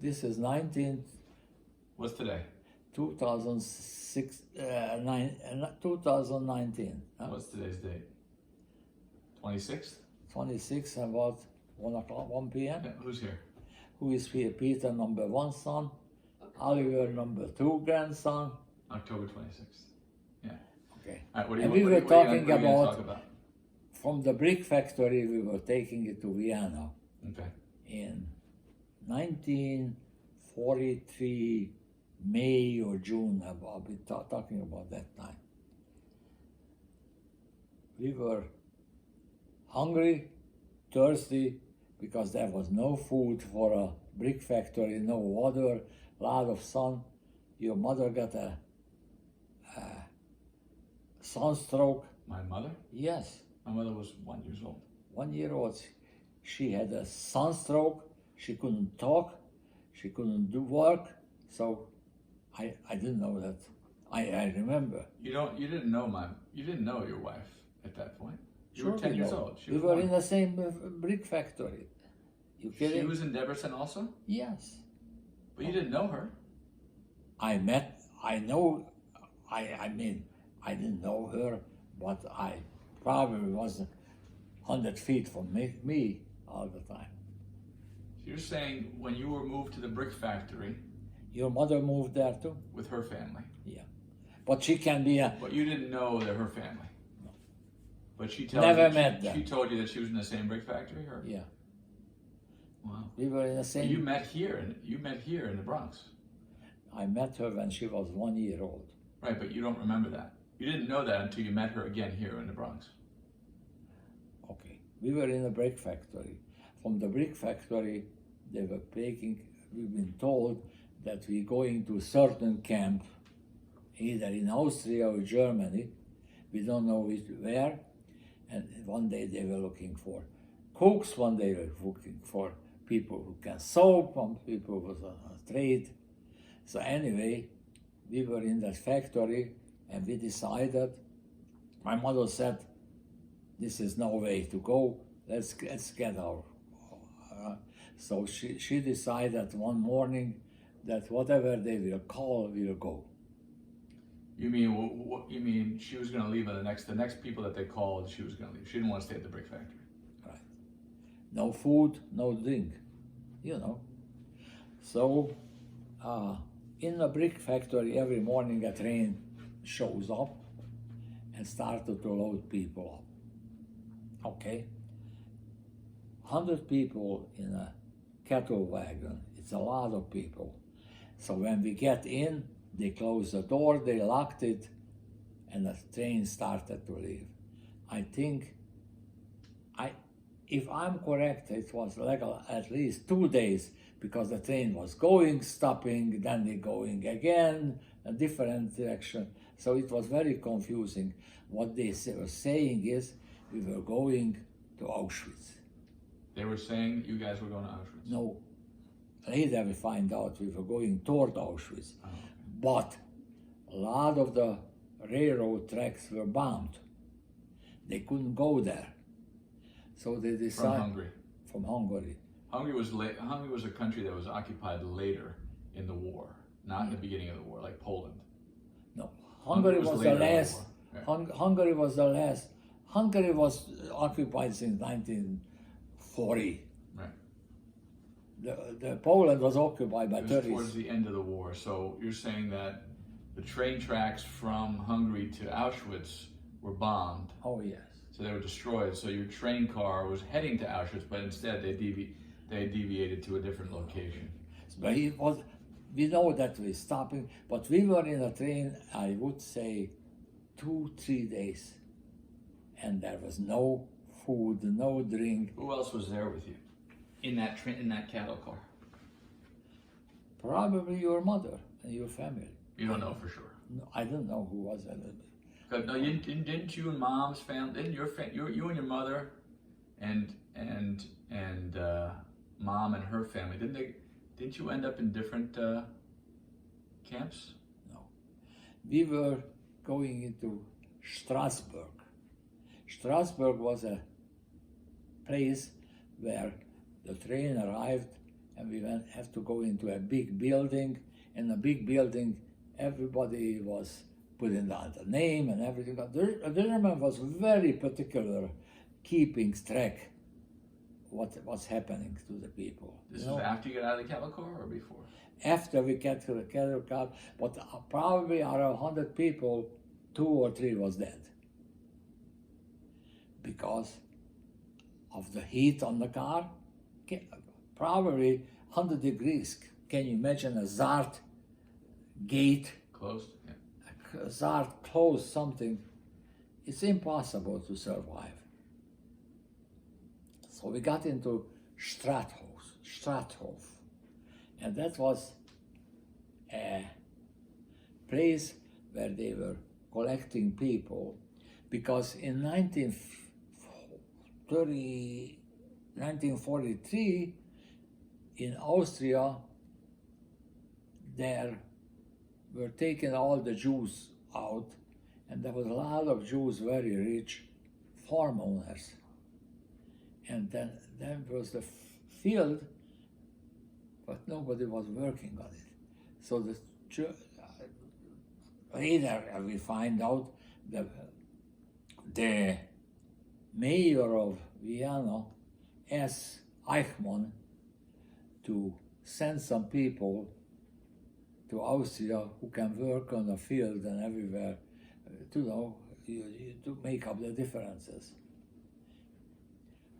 This is 19, What's today? 2019. What's today's date? 26th? 26 about 1 p.m. Yeah, who's here? Who is here? Peter, number 1 son. Oliver, number 2 grandson. October 26th. Yeah. Okay. All right, what do you, And we what were do you- what are you talking gonna- what are you gonna about, talk about? from the brick factory, we were taking it to Vienna Okay. in 1943, May or June. I'll be talking about that time. We were hungry, thirsty, because there was no food for a brick factory, no water, lot of sun. Your mother got a sunstroke. My mother? Yes, My mother was 1 year old. 1 year old. She had a sunstroke. She couldn't talk. She couldn't do work. So I didn't know that. I remember. You didn't know your wife at that point. You Sure were 10 we years know. old. She We was were one. in the same brick factory. You She kidding? was in Debrecen also? Yes. But you didn't know her. I mean, I didn't know her, but I probably was 100 feet from me all the time. So you're saying when you were moved to the brick factory Your mother moved there too? with her family, Yeah. But she can be a, but you didn't know they're her family. No. But she told Never you, met them. She told you that she was in the same brick factory, or? yeah. Wow. We were in the So same, you met here in the Bronx. I met her when she was 1 year old. Right, but you don't remember that. You didn't know that until you met her again here in the Bronx. Okay. We were in a brick factory. From the brick factory, they were taking, we've been told that we're going to a certain camp, either in Austria or Germany. We don't know where. And one day they were looking for cooks, one day they were looking for people who can sew, some people with a trade. So anyway, we were in that factory and we decided, my mother said, this is no way to go, let's get out. So she decided one morning that whatever they will call, we'll go. You mean she was going to leave, and the next people that they called, she was going to leave. She didn't want to stay at the brick factory. Right. No food, no drink, you know. So in the brick factory, every morning a train shows up and started to load people up. Okay. 100 people in a cattle wagon. It's a lot of people. So when we get in, they closed the door, they locked it, and the train started to leave. I think, if I'm correct, it was like at least 2 days, because the train was going, stopping, then they going again, a different direction. So it was very confusing. What they were saying is, we were going to Auschwitz. They were saying you guys were going to Auschwitz. No, later we find out we were going toward Auschwitz. Oh. But a lot of the railroad tracks were bombed. They couldn't go there. So they decided... From Hungary. From Hungary. Hungary was a country that was occupied later in the war, not in the beginning of the war, like Poland. No, Hungary was the later in last. the war. Yeah. Hungary was the last. Hungary was occupied since 1940. Right. The Poland was occupied by It was 30s. towards the end of the war. So you're saying that the train tracks from Hungary to Auschwitz were bombed. Oh yes. So they were destroyed. So your train car was heading to Auschwitz, but instead they deviated to a different location. But we know that we're stopping, but we were in a train, I would say, 2-3 days. And there was no food, no drink. Who else was there with you in that cattle car? Probably your mother and your family. You don't know for sure. No, I don't know who was it. No, didn't you and Mom's family? Didn't you and your mother, and Mom and her family? Didn't you end up in different camps? No. We were going into Strasbourg. Strasbourg was a place where the train arrived and we have to go into a big building. In the big building, everybody was putting down the name and everything. But the German was very particular, keeping track what's happening to the people. This was after you got out of the cattle car or before? After we get to the cattle car, but probably out of 100 people, 2 or 3 was dead. Because of the heat on the car, probably 100 degrees. Can you imagine a Zart gate? Closed? Yeah. A Zart closed something. It's impossible to survive. So we got into Straathof. And that was a place where they were collecting people, because in 1943, in Austria, there were taken all the Jews out, and there was a lot of Jews, very rich farm owners. And then was the field, but nobody was working on it. So later we find out that the mayor of Vienna asked Eichmann to send some people to Austria who can work on the field and everywhere, to make up the differences.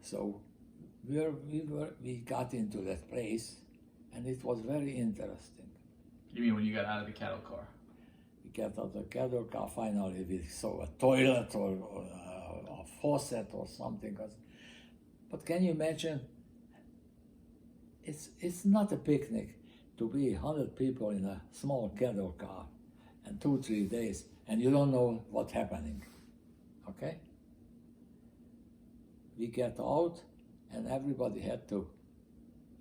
So we got into that place, and it was very interesting. You mean when you got out of the cattle car? We got out of the cattle car, finally we saw a toilet or a faucet or something. But can you imagine, it's not a picnic to be 100 people in a small cattle car and 2-3 days, and you don't know what's happening, okay? We get out, and everybody had to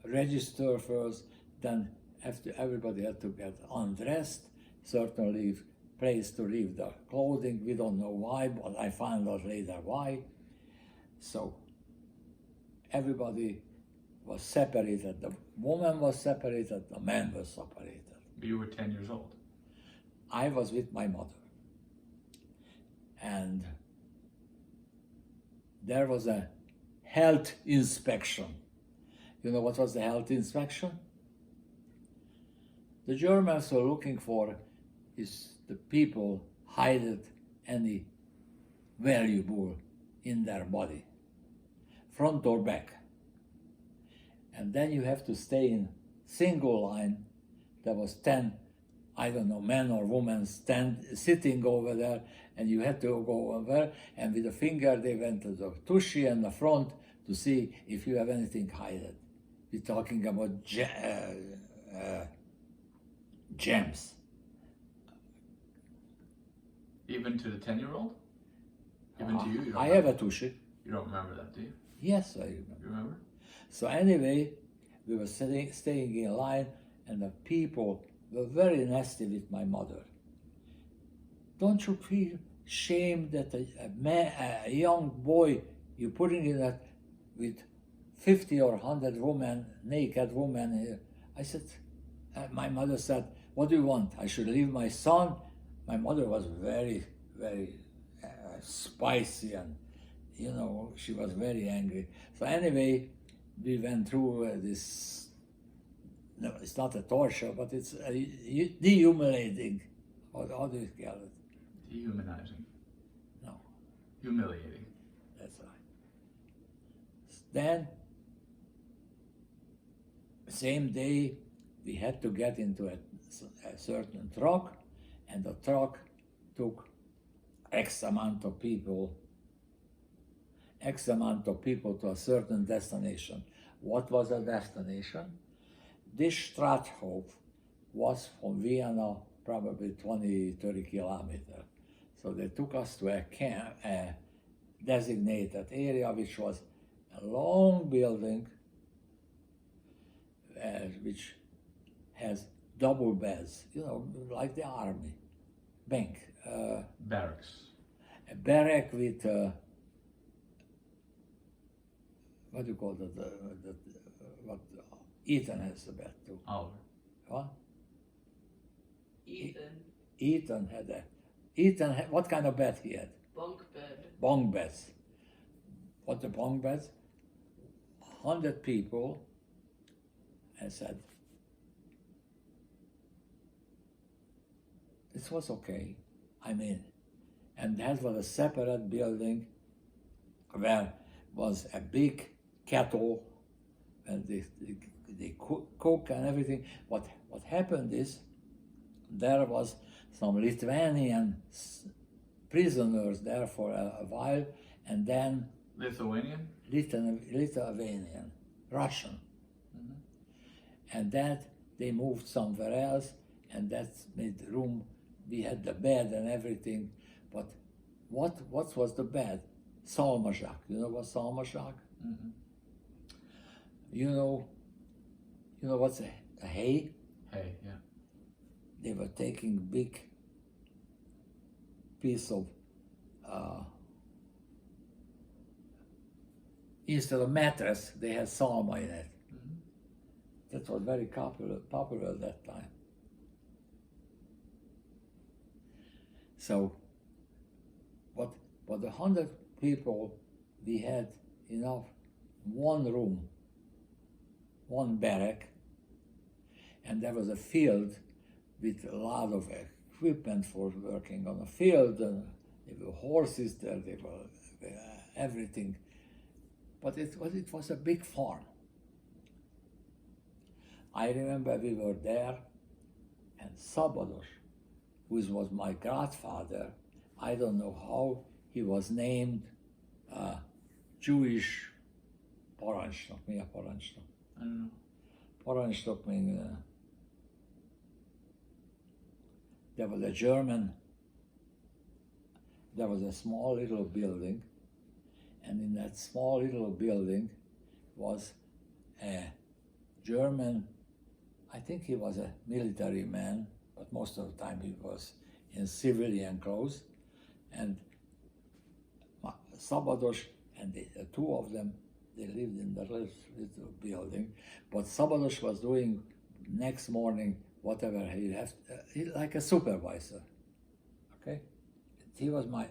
register first, then everybody had to get undressed, certainly place to leave the clothing. We don't know why, but I found out later why. So everybody was separated. The woman was separated, the man was separated. You were 10 years old. I was with my mother. And there was a health inspection. You know what was the health inspection? The Germans were looking for is the people hided any valuable in their body, front or back. And then you have to stay in single line. There was 10, I don't know, men or women sitting over there, and you had to go over there, and with a finger they went to the tushy and the front to see if you have anything hidden. We're talking about gems. Even to the 10-year-old? Even to you? I have a tushy. You don't remember that, do you? Yes, I remember. You remember? So anyway, we were staying in line, and the people were very nasty with my mother. Don't you feel shame that a young boy, you're putting in that with 50 or 100 women, naked women here? I said, my mother said, what do you want? I should leave my son? My mother was very, very spicy, and she was very angry. So anyway, we went through this, no, it's not a torture, but it's dehumiliating. How do you call it? Dehumanizing. No. Humiliating. That's right. Then, same day, we had to get into a certain truck, and the truck took X amount of people to a certain destination. What was the destination? This Straathof was from Vienna probably 20-30 kilometers. So they took us to a designated area, which was a long building which has double beds, like the army. Barracks. A barrack with what do you call that? Ethan has a bed too. Oliver. What? Ethan, What kind of bed he had? bunk bed. Bunk beds. What the bunk beds? 100 people. I said, this was okay. I mean, and that was a separate building where was a big kettle and they cook and everything. What happened is there was some Lithuanian prisoners there for a while, and then Lithuanian? Lithuanian, Russian. And that they moved somewhere else, and that made room. We had the bed and everything, but what was the bed? Salmazsák. You know what salmazsák? Mm-hmm. You know what's a hay? Hey, yeah. They were taking big piece of instead of mattress, they had salma in it. That was very popular at that time. So, but 100 people, we had enough, one room, one barrack, and there was a field with a lot of equipment for working on the field. And there were horses there, there were everything. But it was a big farm. I remember we were there, and Szabados, who was my godfather, I don't know how he was named, Jewish parancsnok. Mi a parancsnok? I don't know. Parancsnok means there was a German, there was a small little building, and in that small little building was a German, I think he was a military man, but most of the time he was in civilian clothes, and Szabados and the two of them, they lived in the little building, but Szabados was doing next morning whatever he has, like a supervisor, okay? That was my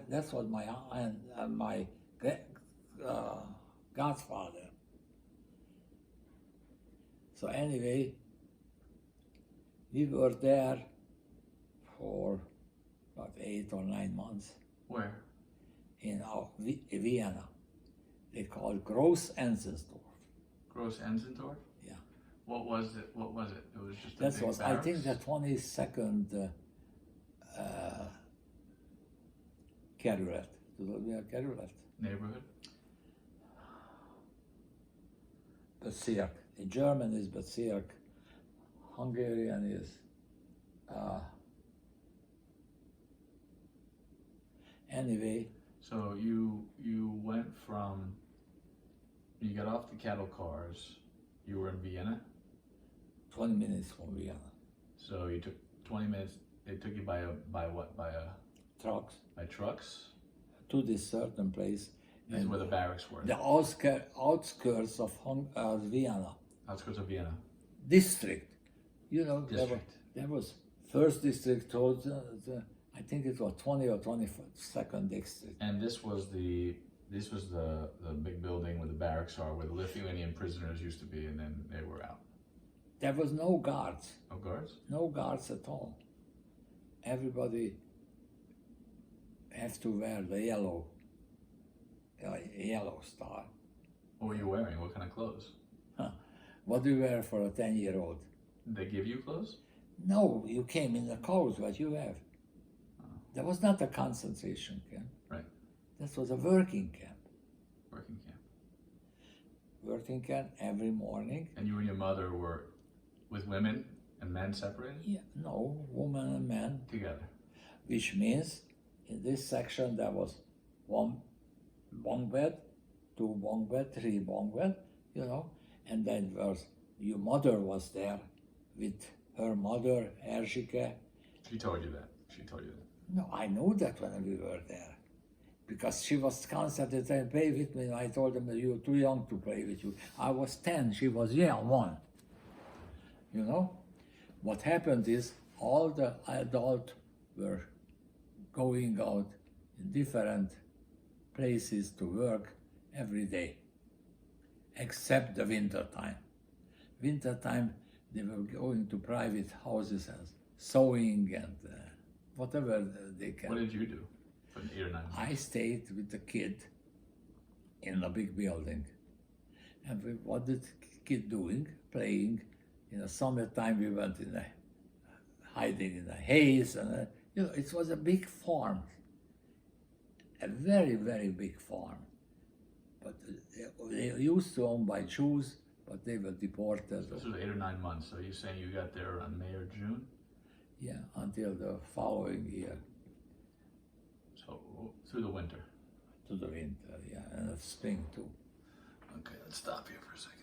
godfather. So anyway, we were there for about 8 or 9 months. Where? In Vienna. They called Gross Enzensdorf. Gross Enzensdorf? Yeah. What was it? It was just a That big was, barracks? I think, the 22nd kerület. Tudod, mi a kerület? Neighborhood? Bezirk. In German is Bezirk. Hungarian is anyway. So you went from, you got off the cattle cars, you were in Vienna, 20 minutes from Vienna. so you took 20 minutes, they took you by Trucks trucks? to this certain place. This is And where the barracks were, the outskirts of Vienna. outskirts of Vienna. District. You know, District. there was first district towards I think it was 20 or 22nd district. And this was the big building where the barracks are, where the Lithuanian prisoners used to be, and then they were out. There was no guards. No guards? No guards at all. Everybody has to wear the yellow star. What were you wearing? What kind of clothes? What do you wear for a 10-year-old? Did they give you clothes? No, you came in the clothes what you have. That was not a concentration camp. Right. That was a working camp. Working camp. Working camp every morning. And you and your mother were with women and men separated? Yeah, no, woman and man. Together. Which means in this section there was one bunk bed, 2 bunk bed, 3 bunk bed, you know, and then your mother was there with her mother, Erzsike. She told you that. She told you that. No, I knew that when we were there, because she was constantly saying, play with me, and I told them that you were too young to play with you. I was 10, she was young, 1. you know. What happened is all the adults were going out in different places to work every day, except the winter time. Winter time, they were going to private houses and sewing and whatever they can. What did you do for 8 or 9 months? I stayed with the kid in a big building. And what did the kid doing? Playing. In the summertime, we went in hiding in the haze. And, it was a big farm. A very, very big farm. But they used to own by Jews, but they were deported. This was 8 or 9 months. So you're saying you got there around May or June? Yeah, until the following year. So through the winter. To the winter, yeah, and the spring too. Okay, let's stop here for a second.